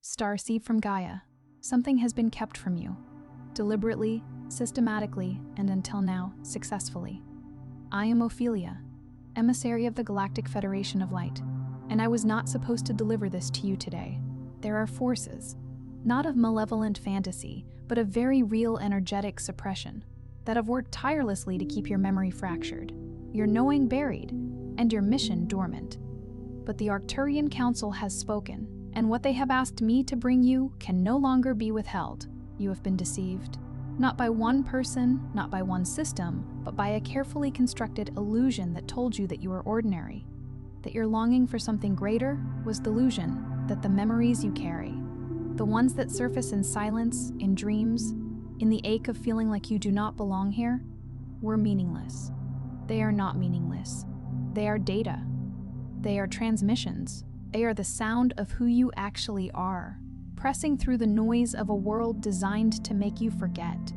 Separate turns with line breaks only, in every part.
Starseed from Gaia, something has been kept from you, deliberately, systematically, and until now, successfully. I am Ophelia, emissary of the Galactic Federation of Light, and I was not supposed to deliver this to you today. There are forces, not of malevolent fantasy, but of very real energetic suppression, that have worked tirelessly to keep your memory fractured, your knowing buried, and your mission dormant. But the Arcturian Council has spoken, and what they have asked me to bring you can no longer be withheld. You have been deceived, not by one person, not by one system, but by a carefully constructed illusion that told you that you were ordinary, that your longing for something greater was delusion, that the memories you carry, the ones that surface in silence, in dreams, in the ache of feeling like you do not belong here, were meaningless. They are not meaningless. They are data. They are transmissions. They are the sound of who you actually are, pressing through the noise of a world designed to make you forget.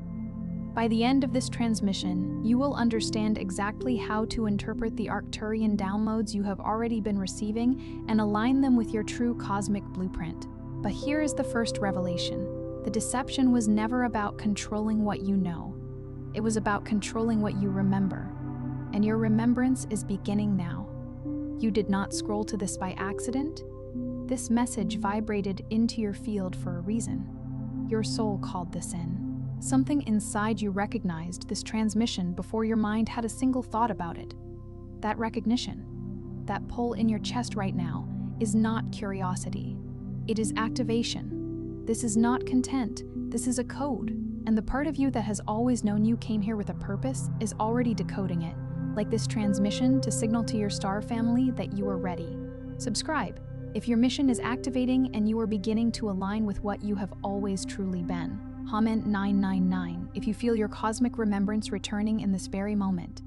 By the end of this transmission, you will understand exactly how to interpret the Arcturian downloads you have already been receiving and align them with your true cosmic blueprint. But here is the first revelation. The deception was never about controlling what you know. It was about controlling what you remember. And your remembrance is beginning now. You did not scroll to this by accident. This message vibrated into your field for a reason. Your soul called this in. Something inside you recognized this transmission before your mind had a single thought about it. That recognition, that pull in your chest right now, is not curiosity. It is activation. This is not content. This is a code. And the part of you that has always known you came here with a purpose is already decoding it, like this transmission to signal to your star family that you are ready. Subscribe if your mission is activating and you are beginning to align with what you have always truly been. Comment 999 if you feel your cosmic remembrance returning in this very moment.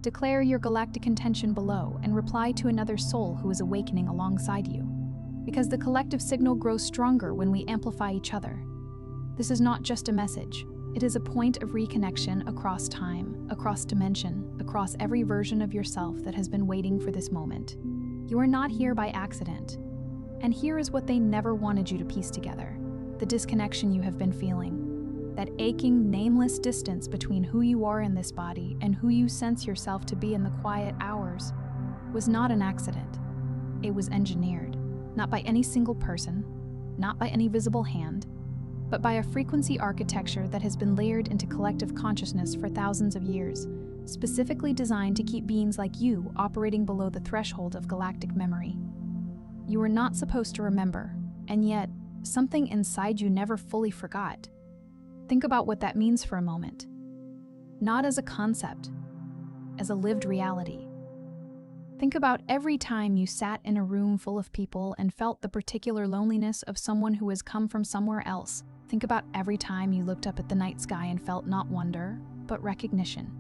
Declare your galactic intention below and reply to another soul who is awakening alongside you. Because the collective signal grows stronger when we amplify each other. This is not just a message. It is a point of reconnection across time, across dimension, across every version of yourself that has been waiting for this moment. You are not here by accident. And here is what they never wanted you to piece together. The disconnection you have been feeling. That aching, nameless distance between who you are in this body and who you sense yourself to be in the quiet hours was not an accident. It was engineered, not by any single person, not by any visible hand, but by a frequency architecture that has been layered into collective consciousness for thousands of years, specifically designed to keep beings like you operating below the threshold of galactic memory. You were not supposed to remember, and yet, something inside you never fully forgot. Think about what that means for a moment. Not as a concept, as a lived reality. Think about every time you sat in a room full of people and felt the particular loneliness of someone who has come from somewhere else. Think about every time you looked up at the night sky and felt not wonder, but recognition.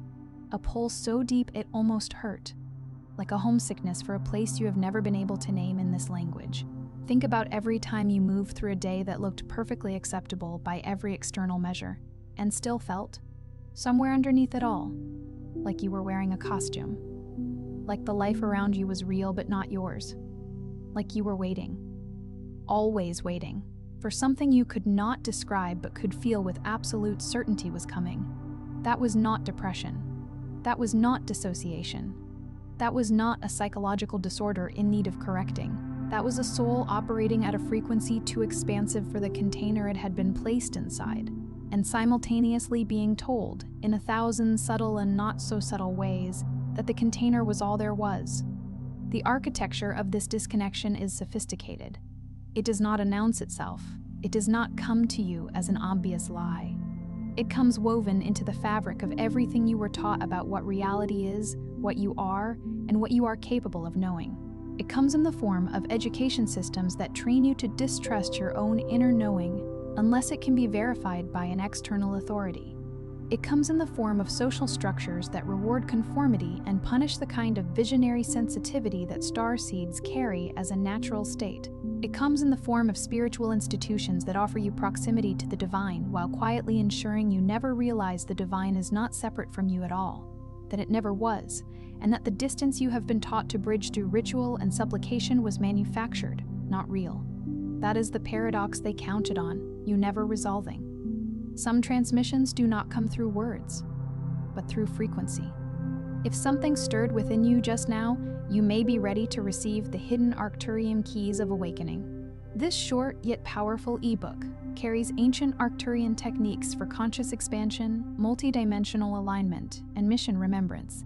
A pull so deep it almost hurt, like a homesickness for a place you have never been able to name in this language. Think about every time you moved through a day that looked perfectly acceptable by every external measure, and still felt, somewhere underneath it all, like you were wearing a costume. Like the life around you was real but not yours. Like you were waiting, always waiting, for something you could not describe but could feel with absolute certainty was coming. That was not depression. That was not dissociation. That was not a psychological disorder in need of correcting. That was a soul operating at a frequency too expansive for the container it had been placed inside, and simultaneously being told, in 1,000 subtle and not so subtle ways, that the container was all there was. The architecture of this disconnection is sophisticated. It does not announce itself. It does not come to you as an obvious lie. It comes woven into the fabric of everything you were taught about what reality is, what you are, and what you are capable of knowing. It comes in the form of education systems that train you to distrust your own inner knowing unless it can be verified by an external authority. It comes in the form of social structures that reward conformity and punish the kind of visionary sensitivity that starseeds carry as a natural state. It comes in the form of spiritual institutions that offer you proximity to the divine while quietly ensuring you never realize the divine is not separate from you at all, that it never was, and that the distance you have been taught to bridge through ritual and supplication was manufactured, not real. That is the paradox they counted on, you never resolving. Some transmissions do not come through words, but through frequency. If something stirred within you just now, you may be ready to receive the hidden Arcturian keys of awakening. This short yet powerful ebook carries ancient Arcturian techniques for conscious expansion, multidimensional alignment, and mission remembrance.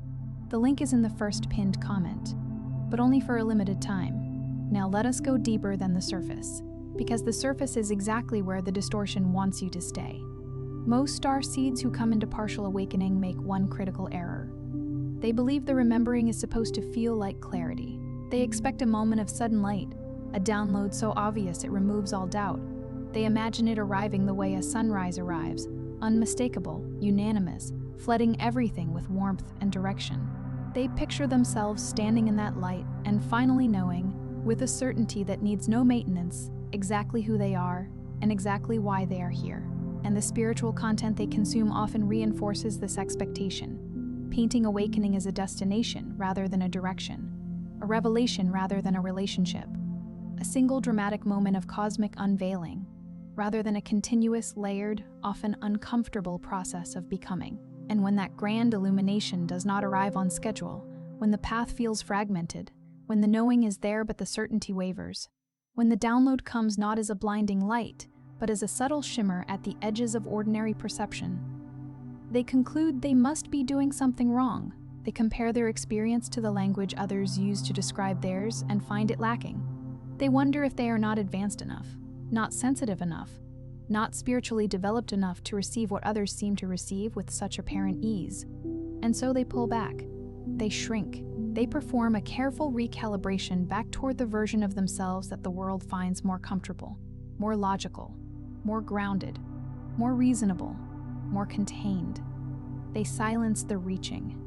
The link is in the first pinned comment, but only for a limited time. Now let us go deeper than the surface, because the surface is exactly where the distortion wants you to stay. Most starseeds who come into partial awakening make one critical error. They believe the remembering is supposed to feel like clarity. They expect a moment of sudden light, a download so obvious it removes all doubt. They imagine it arriving the way a sunrise arrives, unmistakable, unanimous, flooding everything with warmth and direction. They picture themselves standing in that light and finally knowing, with a certainty that needs no maintenance, exactly who they are and exactly why they are here. And the spiritual content they consume often reinforces this expectation, painting awakening as a destination rather than a direction, a revelation rather than a relationship, a single dramatic moment of cosmic unveiling, rather than a continuous, layered, often uncomfortable process of becoming. And when that grand illumination does not arrive on schedule, when the path feels fragmented, when the knowing is there but the certainty wavers, when the download comes not as a blinding light, but as a subtle shimmer at the edges of ordinary perception, they conclude they must be doing something wrong. They compare their experience to the language others use to describe theirs and find it lacking. They wonder if they are not advanced enough, not sensitive enough, not spiritually developed enough to receive what others seem to receive with such apparent ease. And so they pull back. They shrink. They perform a careful recalibration back toward the version of themselves that the world finds more comfortable, more logical, more grounded, more reasonable, more contained. They silence the reaching.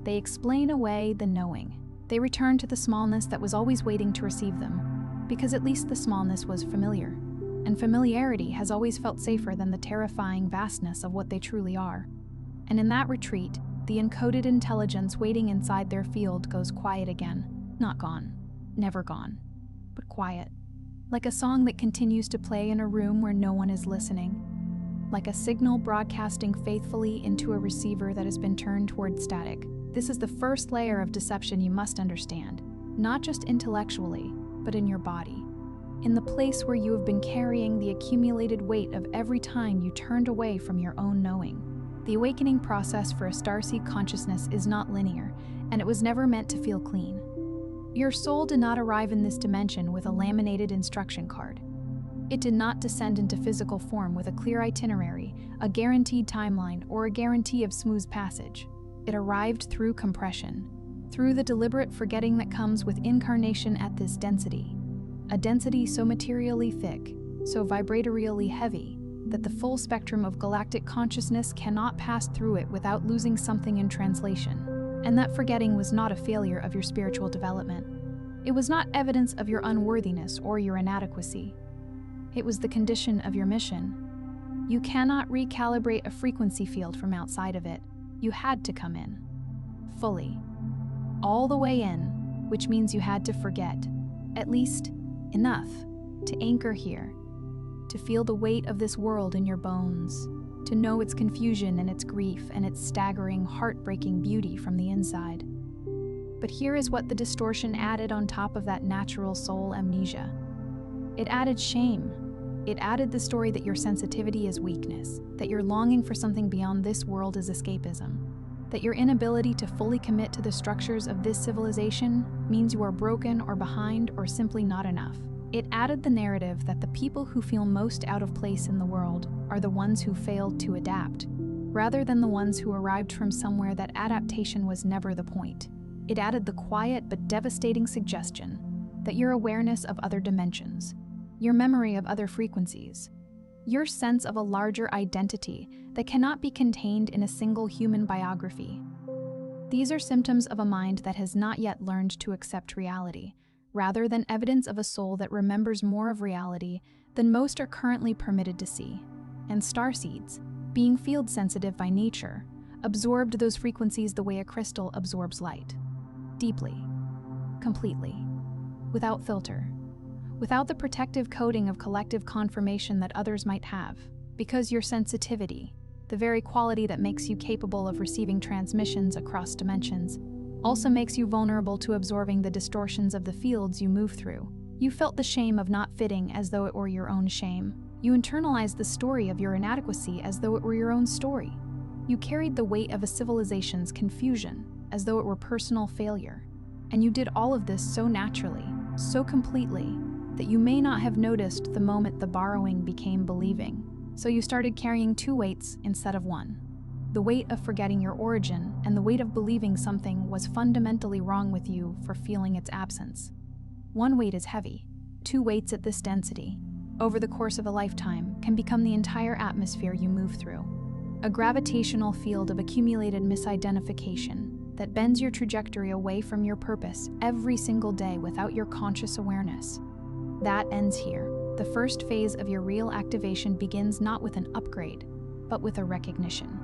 They explain away the knowing. They return to the smallness that was always waiting to receive them, because at least the smallness was familiar, and familiarity has always felt safer than the terrifying vastness of what they truly are. And in that retreat, the encoded intelligence waiting inside their field goes quiet again. Not gone, never gone, but quiet. Like a song that continues to play in a room where no one is listening. Like a signal broadcasting faithfully into a receiver that has been turned toward static. This is the first layer of deception you must understand, not just intellectually, but in your body. In the place where you have been carrying the accumulated weight of every time you turned away from your own knowing. The awakening process for a starseed consciousness is not linear, and it was never meant to feel clean. Your soul did not arrive in this dimension with a laminated instruction card. It did not descend into physical form with a clear itinerary, a guaranteed timeline, or a guarantee of smooth passage. It arrived through compression, through the deliberate forgetting that comes with incarnation at this density. A density so materially thick, so vibratorially heavy, that the full spectrum of galactic consciousness cannot pass through it without losing something in translation. And that forgetting was not a failure of your spiritual development. It was not evidence of your unworthiness or your inadequacy. It was the condition of your mission. You cannot recalibrate a frequency field from outside of it. You had to come in. Fully. All the way in, which means you had to forget. At least, enough to anchor here. To feel the weight of this world in your bones. To know its confusion and its grief and its staggering, heartbreaking beauty from the inside. But here is what the distortion added on top of that natural soul amnesia. It added shame. It added the story that your sensitivity is weakness, that your longing for something beyond this world is escapism, that your inability to fully commit to the structures of this civilization means you are broken or behind or simply not enough. It added the narrative that the people who feel most out of place in the world are the ones who failed to adapt, rather than the ones who arrived from somewhere that adaptation was never the point. It added the quiet but devastating suggestion that your awareness of other dimensions, your memory of other frequencies, your sense of a larger identity that cannot be contained in a single human biography. These are symptoms of a mind that has not yet learned to accept reality, rather than evidence of a soul that remembers more of reality than most are currently permitted to see. And starseeds, being field sensitive by nature, absorbed those frequencies the way a crystal absorbs light. Deeply, completely, without filter, without the protective coating of collective confirmation that others might have, because your sensitivity, the very quality that makes you capable of receiving transmissions across dimensions, also makes you vulnerable to absorbing the distortions of the fields you move through. You felt the shame of not fitting as though it were your own shame. You internalized the story of your inadequacy as though it were your own story. You carried the weight of a civilization's confusion as though it were personal failure. And you did all of this so naturally, so completely, that you may not have noticed the moment the borrowing became believing. So you started carrying two weights instead of one. The weight of forgetting your origin and the weight of believing something was fundamentally wrong with you for feeling its absence. One weight is heavy. Two weights at this density, over the course of a lifetime, can become the entire atmosphere you move through. A gravitational field of accumulated misidentification that bends your trajectory away from your purpose every single day without your conscious awareness. That ends here. The first phase of your real activation begins not with an upgrade, but with a recognition,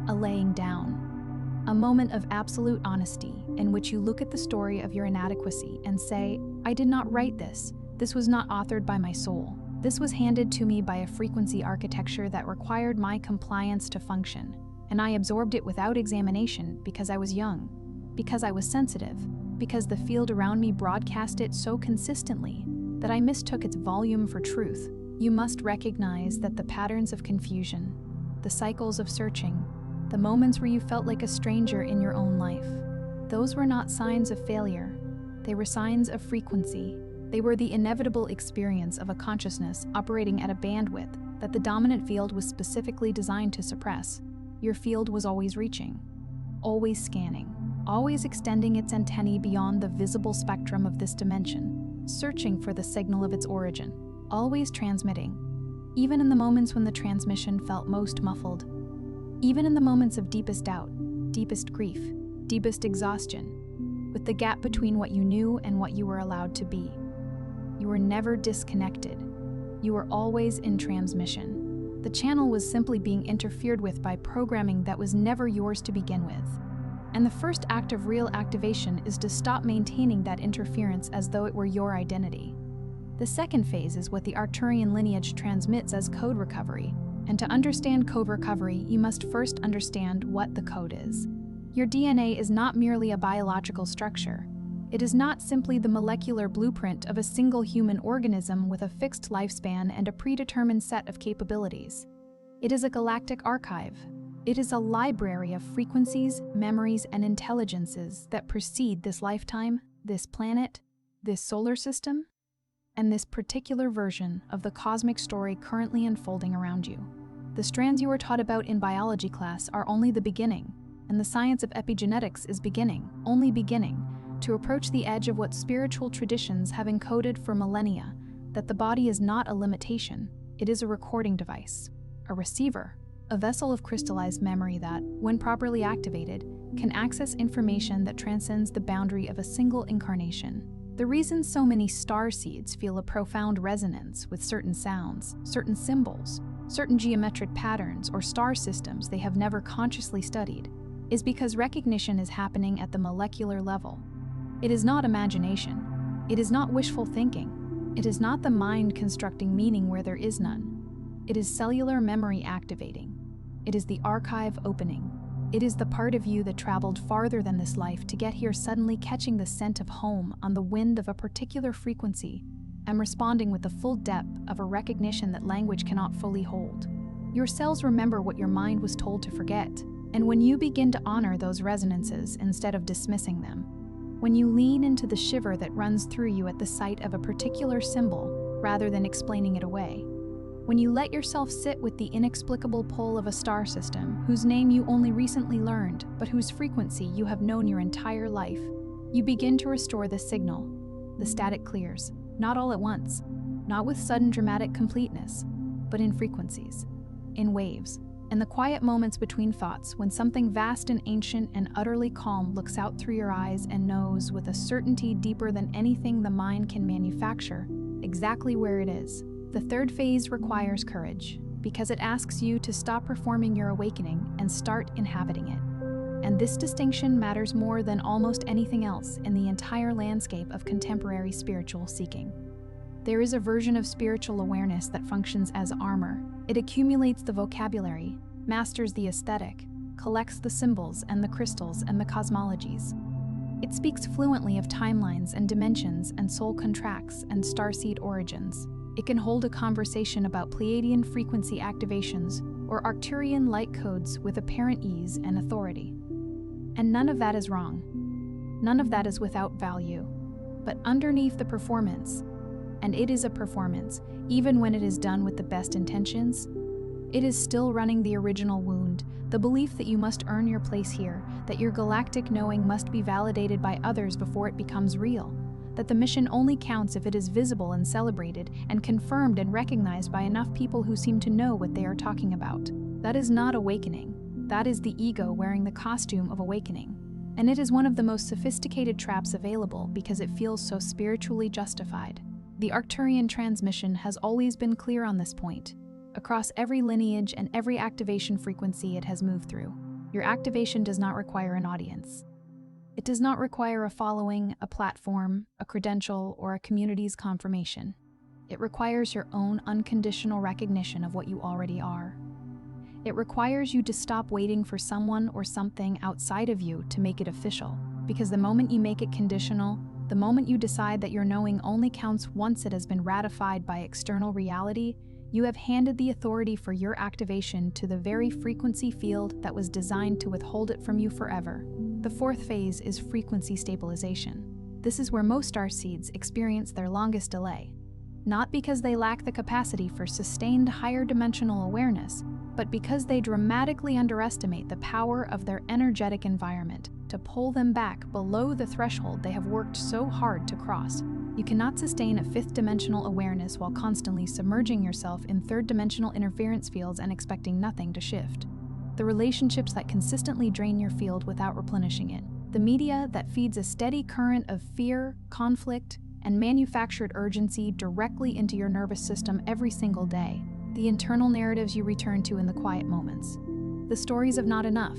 a laying down, a moment of absolute honesty in which you look at the story of your inadequacy and say, I did not write this. This was not authored by my soul. This was handed to me by a frequency architecture that required my compliance to function, and I absorbed it without examination because I was young, because I was sensitive, because the field around me broadcast it so consistently that I mistook its volume for truth. You must recognize that the patterns of confusion, the cycles of searching, the moments where you felt like a stranger in your own life, those were not signs of failure. They were signs of frequency. They were the inevitable experience of a consciousness operating at a bandwidth that the dominant field was specifically designed to suppress. Your field was always reaching, always scanning, always extending its antennae beyond the visible spectrum of this dimension, searching for the signal of its origin, always transmitting, even in the moments when the transmission felt most muffled, even in the moments of deepest doubt, deepest grief, deepest exhaustion, with the gap between what you knew and what you were allowed to be. You were never disconnected. You were always in transmission. The channel was simply being interfered with by programming that was never yours to begin with. And the first act of real activation is to stop maintaining that interference as though it were your identity. The second phase is what the Arcturian lineage transmits as code recovery. And to understand code recovery, you must first understand what the code is. Your DNA is not merely a biological structure. It is not simply the molecular blueprint of a single human organism with a fixed lifespan and a predetermined set of capabilities. It is a galactic archive. It is a library of frequencies, memories, and intelligences that precede this lifetime, this planet, this solar system, and this particular version of the cosmic story currently unfolding around you. The strands you were taught about in biology class are only the beginning, and the science of epigenetics is beginning, only beginning, to approach the edge of what spiritual traditions have encoded for millennia, that the body is not a limitation, it is a recording device, a receiver, a vessel of crystallized memory that, when properly activated, can access information that transcends the boundary of a single incarnation. The reason so many starseeds feel a profound resonance with certain sounds, certain symbols, certain geometric patterns or star systems they have never consciously studied, is because recognition is happening at the molecular level. It is not imagination. It is not wishful thinking. It is not the mind constructing meaning where there is none. It is cellular memory activating. It is the archive opening. It is the part of you that traveled farther than this life to get here, suddenly catching the scent of home on the wind of a particular frequency and responding with the full depth of a recognition that language cannot fully hold. Your cells remember what your mind was told to forget, and when you begin to honor those resonances instead of dismissing them, when you lean into the shiver that runs through you at the sight of a particular symbol rather than explaining it away, when you let yourself sit with the inexplicable pull of a star system whose name you only recently learned but whose frequency you have known your entire life, you begin to restore the signal. The static clears, not all at once, not with sudden dramatic completeness, but in frequencies, in waves, and the quiet moments between thoughts when something vast and ancient and utterly calm looks out through your eyes and knows with a certainty deeper than anything the mind can manufacture exactly where it is. The third phase requires courage because it asks you to stop performing your awakening and start inhabiting it. And this distinction matters more than almost anything else in the entire landscape of contemporary spiritual seeking. There is a version of spiritual awareness that functions as armor. It accumulates the vocabulary, masters the aesthetic, collects the symbols and the crystals and the cosmologies. It speaks fluently of timelines and dimensions and soul contracts and starseed origins. It can hold a conversation about Pleiadian frequency activations or Arcturian light codes with apparent ease and authority. And none of that is wrong. None of that is without value. But underneath the performance, and it is a performance, even when it is done with the best intentions, it is still running the original wound, the belief that you must earn your place here, that your galactic knowing must be validated by others before it becomes real, that the mission only counts if it is visible and celebrated and confirmed and recognized by enough people who seem to know what they are talking about. That is not awakening. That is the ego wearing the costume of awakening. And it is one of the most sophisticated traps available because it feels so spiritually justified. The Arcturian transmission has always been clear on this point. Across every lineage and every activation frequency it has moved through, your activation does not require an audience. It does not require a following, a platform, a credential, or a community's confirmation. It requires your own unconditional recognition of what you already are. It requires you to stop waiting for someone or something outside of you to make it official, because the moment you make it conditional, the moment you decide that your knowing only counts once it has been ratified by external reality, you have handed the authority for your activation to the very frequency field that was designed to withhold it from you forever. The fourth phase is frequency stabilization. This is where most starseeds experience their longest delay, not because they lack the capacity for sustained higher dimensional awareness, but because they dramatically underestimate the power of their energetic environment to pull them back below the threshold they have worked so hard to cross. You cannot sustain a fifth-dimensional awareness while constantly submerging yourself in third-dimensional interference fields and expecting nothing to shift. The relationships that consistently drain your field without replenishing it. The media that feeds a steady current of fear, conflict, and manufactured urgency directly into your nervous system every single day. The internal narratives you return to in the quiet moments. The stories of not enough,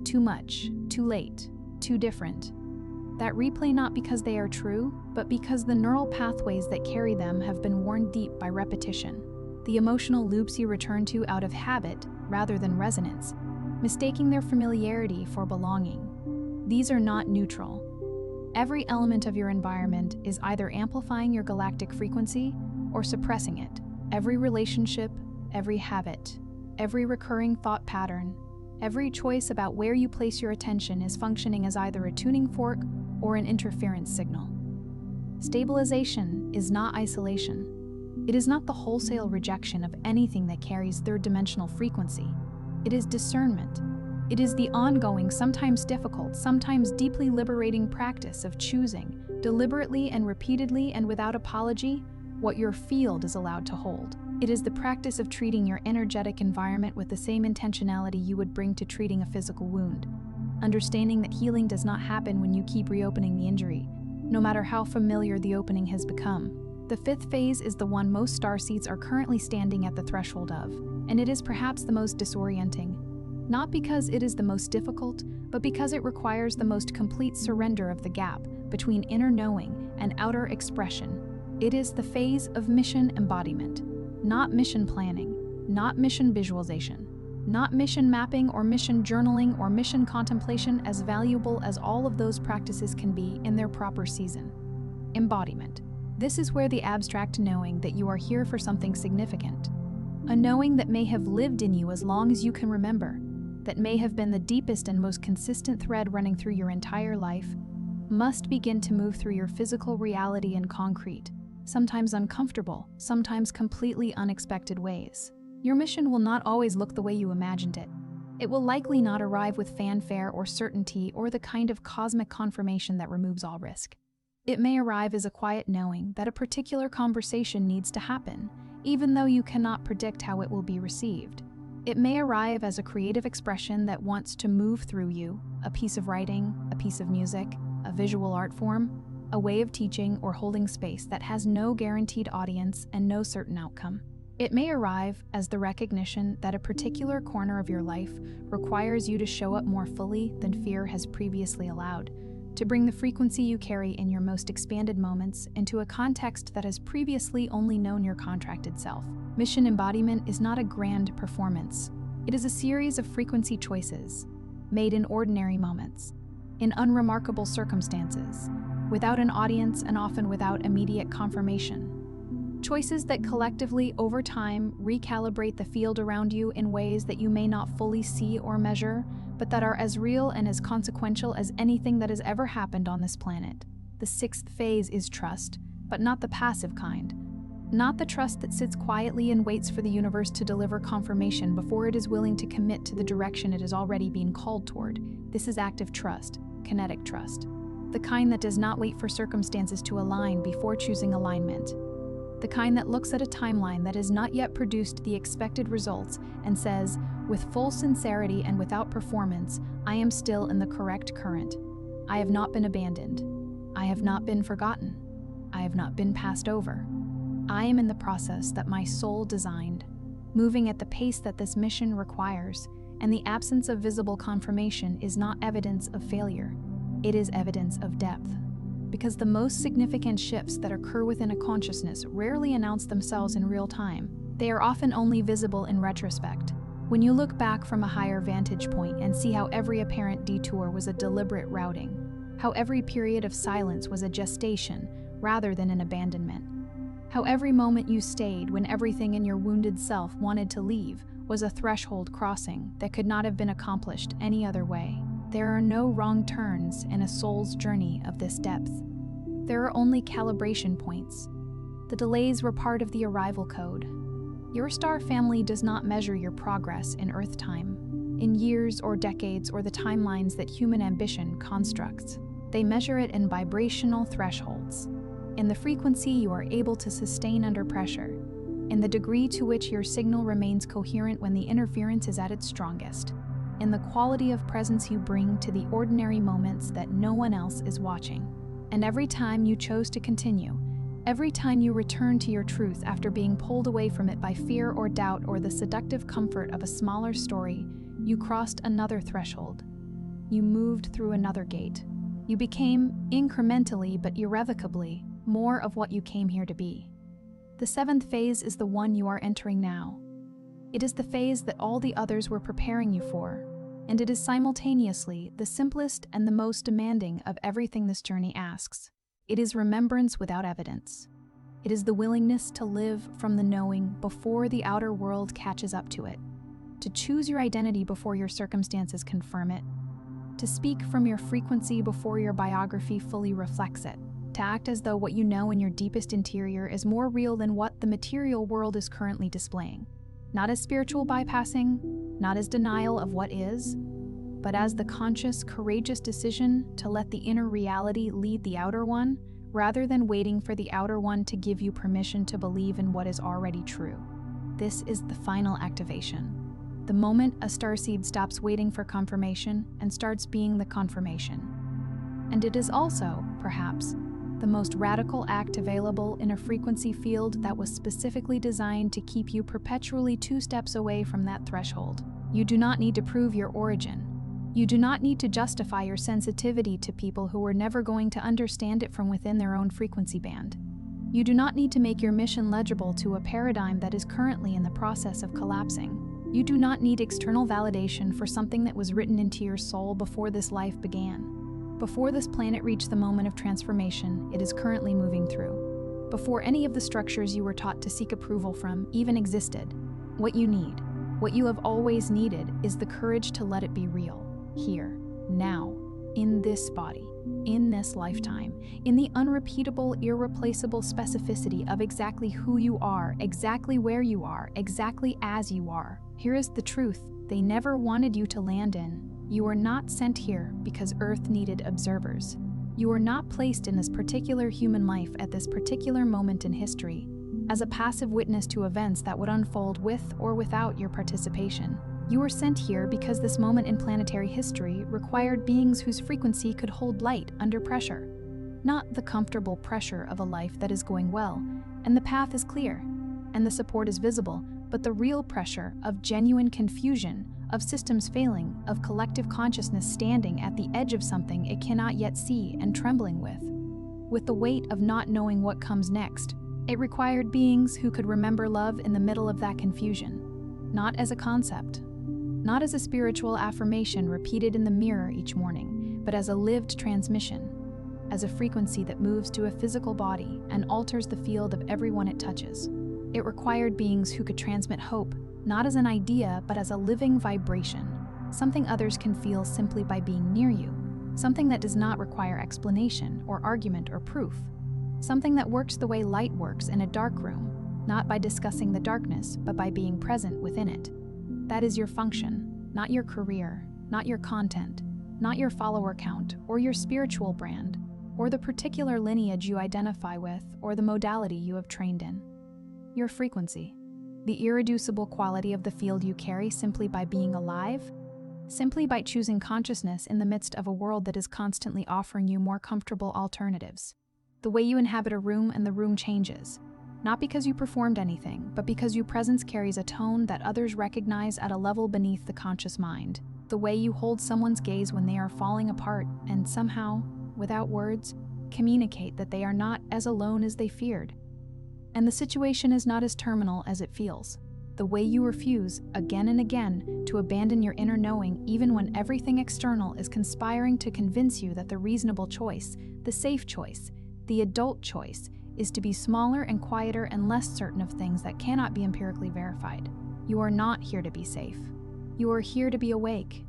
too much, too late, too different. That replay not because they are true, but because the neural pathways that carry them have been worn deep by repetition. The emotional loops you return to out of habit rather than resonance, mistaking their familiarity for belonging. These are not neutral. Every element of your environment is either amplifying your galactic frequency or suppressing it. Every relationship, every habit, every recurring thought pattern, every choice about where you place your attention is functioning as either a tuning fork or an interference signal. Stabilization is not isolation. It is not the wholesale rejection of anything that carries third-dimensional frequency. It is discernment. It is the ongoing, sometimes difficult, sometimes deeply liberating practice of choosing, deliberately and repeatedly and without apology, what your field is allowed to hold. It is the practice of treating your energetic environment with the same intentionality you would bring to treating a physical wound. Understanding that healing does not happen when you keep reopening the injury, no matter how familiar the opening has become. The fifth phase is the one most starseeds are currently standing at the threshold of, and it is perhaps the most disorienting. Not because it is the most difficult, but because it requires the most complete surrender of the gap between inner knowing and outer expression. It is the phase of mission embodiment, not mission planning, not mission visualization, not mission mapping or mission journaling or mission contemplation, as valuable as all of those practices can be in their proper season. Embodiment. This is where the abstract knowing that you are here for something significant, a knowing that may have lived in you as long as you can remember, that may have been the deepest and most consistent thread running through your entire life, must begin to move through your physical reality in concrete, sometimes uncomfortable, sometimes completely unexpected ways. Your mission will not always look the way you imagined it. It will likely not arrive with fanfare or certainty or the kind of cosmic confirmation that removes all risk. It may arrive as a quiet knowing that a particular conversation needs to happen, even though you cannot predict how it will be received. It may arrive as a creative expression that wants to move through you, a piece of writing, a piece of music, a visual art form, a way of teaching or holding space that has no guaranteed audience and no certain outcome. It may arrive as the recognition that a particular corner of your life requires you to show up more fully than fear has previously allowed, to bring the frequency you carry in your most expanded moments into a context that has previously only known your contracted self. Mission embodiment is not a grand performance. It is a series of frequency choices, made in ordinary moments, in unremarkable circumstances, without an audience and often without immediate confirmation. Choices that collectively, over time, recalibrate the field around you in ways that you may not fully see or measure, but that are as real and as consequential as anything that has ever happened on this planet. The sixth phase is trust, but not the passive kind. Not the trust that sits quietly and waits for the universe to deliver confirmation before it is willing to commit to the direction it is already being called toward. This is active trust, kinetic trust. The kind that does not wait for circumstances to align before choosing alignment. The kind that looks at a timeline that has not yet produced the expected results and says, with full sincerity and without performance, I am still in the correct current. I have not been abandoned. I have not been forgotten. I have not been passed over. I am in the process that my soul designed, moving at the pace that this mission requires, and the absence of visible confirmation is not evidence of failure. It is evidence of depth. Because the most significant shifts that occur within a consciousness rarely announce themselves in real time. They are often only visible in retrospect. When you look back from a higher vantage point and see how every apparent detour was a deliberate routing, how every period of silence was a gestation rather than an abandonment, how every moment you stayed when everything in your wounded self wanted to leave was a threshold crossing that could not have been accomplished any other way. There are no wrong turns in a soul's journey of this depth. There are only calibration points. The delays were part of the arrival code. Your star family does not measure your progress in Earth time, in years or decades or the timelines that human ambition constructs. They measure it in vibrational thresholds, in the frequency you are able to sustain under pressure, in the degree to which your signal remains coherent when the interference is at its strongest, in the quality of presence you bring to the ordinary moments that no one else is watching. And every time you chose to continue, every time you returned to your truth after being pulled away from it by fear or doubt or the seductive comfort of a smaller story, you crossed another threshold. You moved through another gate. You became, incrementally but irrevocably, more of what you came here to be. The seventh phase is the one you are entering now. It is the phase that all the others were preparing you for, and it is simultaneously the simplest and the most demanding of everything this journey asks. It is remembrance without evidence. It is the willingness to live from the knowing before the outer world catches up to it, to choose your identity before your circumstances confirm it, to speak from your frequency before your biography fully reflects it, to act as though what you know in your deepest interior is more real than what the material world is currently displaying. Not as spiritual bypassing, not as denial of what is, but as the conscious, courageous decision to let the inner reality lead the outer one, rather than waiting for the outer one to give you permission to believe in what is already true. This is the final activation. The moment a starseed stops waiting for confirmation and starts being the confirmation. And it is also, perhaps, the most radical act available in a frequency field that was specifically designed to keep you perpetually 2 steps away from that threshold. You do not need to prove your origin. You do not need to justify your sensitivity to people who are never going to understand it from within their own frequency band. You do not need to make your mission legible to a paradigm that is currently in the process of collapsing. You do not need external validation for something that was written into your soul before this life began. Before this planet reached the moment of transformation it is currently moving through. Before any of the structures you were taught to seek approval from even existed. What you need, what you have always needed, is the courage to let it be real. Here, now, in this body, in this lifetime, in the unrepeatable, irreplaceable specificity of exactly who you are, exactly where you are, exactly as you are. Here is the truth they never wanted you to land in. You were not sent here because Earth needed observers. You were not placed in this particular human life at this particular moment in history as a passive witness to events that would unfold with or without your participation. You were sent here because this moment in planetary history required beings whose frequency could hold light under pressure. Not the comfortable pressure of a life that is going well, and the path is clear, and the support is visible, but the real pressure of genuine confusion, of systems failing, of collective consciousness standing at the edge of something it cannot yet see and trembling with the weight of not knowing what comes next. It required beings who could remember love in the middle of that confusion, not as a concept, not as a spiritual affirmation repeated in the mirror each morning, but as a lived transmission, as a frequency that moves to a physical body and alters the field of everyone it touches. It required beings who could transmit hope, not as an idea, but as a living vibration, something others can feel simply by being near you, something that does not require explanation or argument or proof, something that works the way light works in a dark room, not by discussing the darkness, but by being present within it. That is your function, not your career, not your content, not your follower count, or your spiritual brand, or the particular lineage you identify with, or the modality you have trained in. Your frequency, the irreducible quality of the field you carry simply by being alive, simply by choosing consciousness in the midst of a world that is constantly offering you more comfortable alternatives. The way you inhabit a room and the room changes, not because you performed anything, but because your presence carries a tone that others recognize at a level beneath the conscious mind. The way you hold someone's gaze when they are falling apart and somehow, without words, communicate that they are not as alone as they feared. And the situation is not as terminal as it feels. The way you refuse, again and again, to abandon your inner knowing even when everything external is conspiring to convince you that the reasonable choice, the safe choice, the adult choice, is to be smaller and quieter and less certain of things that cannot be empirically verified. You are not here to be safe. You are here to be awake.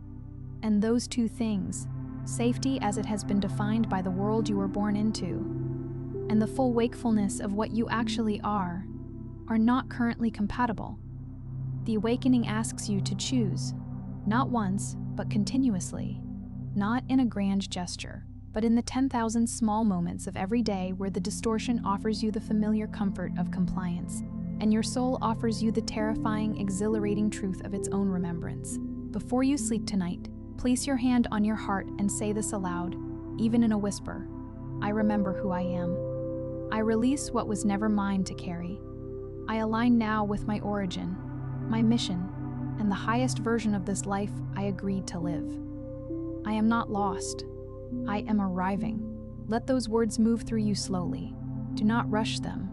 And those two things, safety as it has been defined by the world you were born into, and the full wakefulness of what you actually are not currently compatible. The awakening asks you to choose, not once, but continuously, not in a grand gesture, but in the 10,000 small moments of every day where the distortion offers you the familiar comfort of compliance, and your soul offers you the terrifying, exhilarating truth of its own remembrance. Before you sleep tonight, place your hand on your heart and say this aloud, even in a whisper. I remember who I am. I release what was never mine to carry. I align now with my origin, my mission, and the highest version of this life I agreed to live. I am not lost. I am arriving. Let those words move through you slowly. Do not rush them.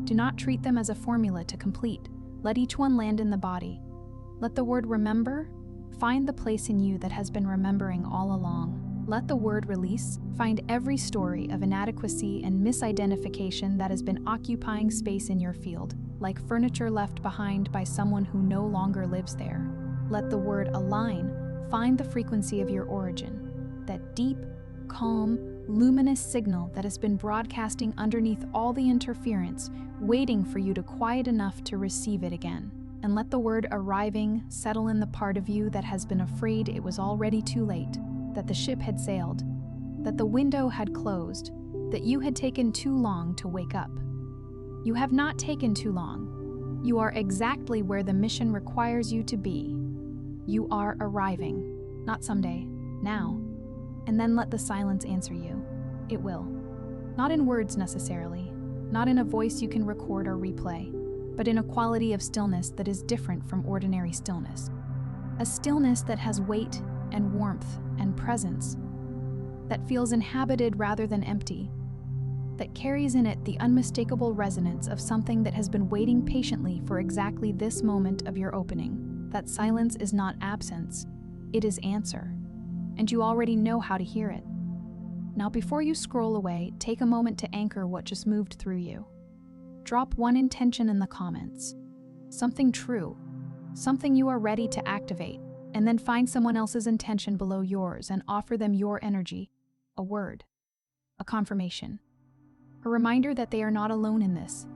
Do not treat them as a formula to complete. Let each one land in the body. Let the word remember find the place in you that has been remembering all along. Let the word release find every story of inadequacy and misidentification that has been occupying space in your field, like furniture left behind by someone who no longer lives there. Let the word align find the frequency of your origin, that deep, calm, luminous signal that has been broadcasting underneath all the interference, waiting for you to quiet enough to receive it again. And let the word arriving settle in the part of you that has been afraid it was already too late, that the ship had sailed, that the window had closed, that you had taken too long to wake up. You have not taken too long. You are exactly where the mission requires you to be. You are arriving, not someday, now. And then let the silence answer you. It will. Not in words necessarily, not in a voice you can record or replay, but in a quality of stillness that is different from ordinary stillness. A stillness that has weight and warmth and presence, that feels inhabited rather than empty, that carries in it the unmistakable resonance of something that has been waiting patiently for exactly this moment of your opening. That silence is not absence, it is answer, and you already know how to hear it. Now before you scroll away, take a moment to anchor what just moved through you. Drop one intention in the comments, something true, something you are ready to activate, and then find someone else's intention below yours and offer them your energy, a word, a confirmation, a reminder that they are not alone in this.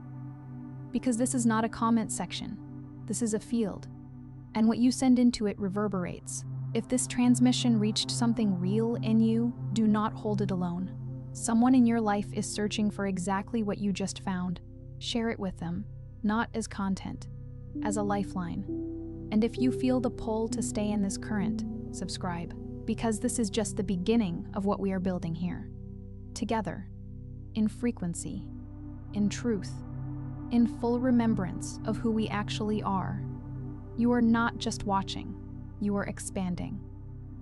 Because this is not a comment section, this is a field, and what you send into it reverberates. If this transmission reached something real in you, do not hold it alone. Someone in your life is searching for exactly what you just found. Share it with them, not as content, as a lifeline. And if you feel the pull to stay in this current, subscribe, because this is just the beginning of what we are building here. Together, in frequency, in truth, in full remembrance of who we actually are. You are not just watching, You are expanding.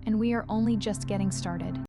And we are only just getting started.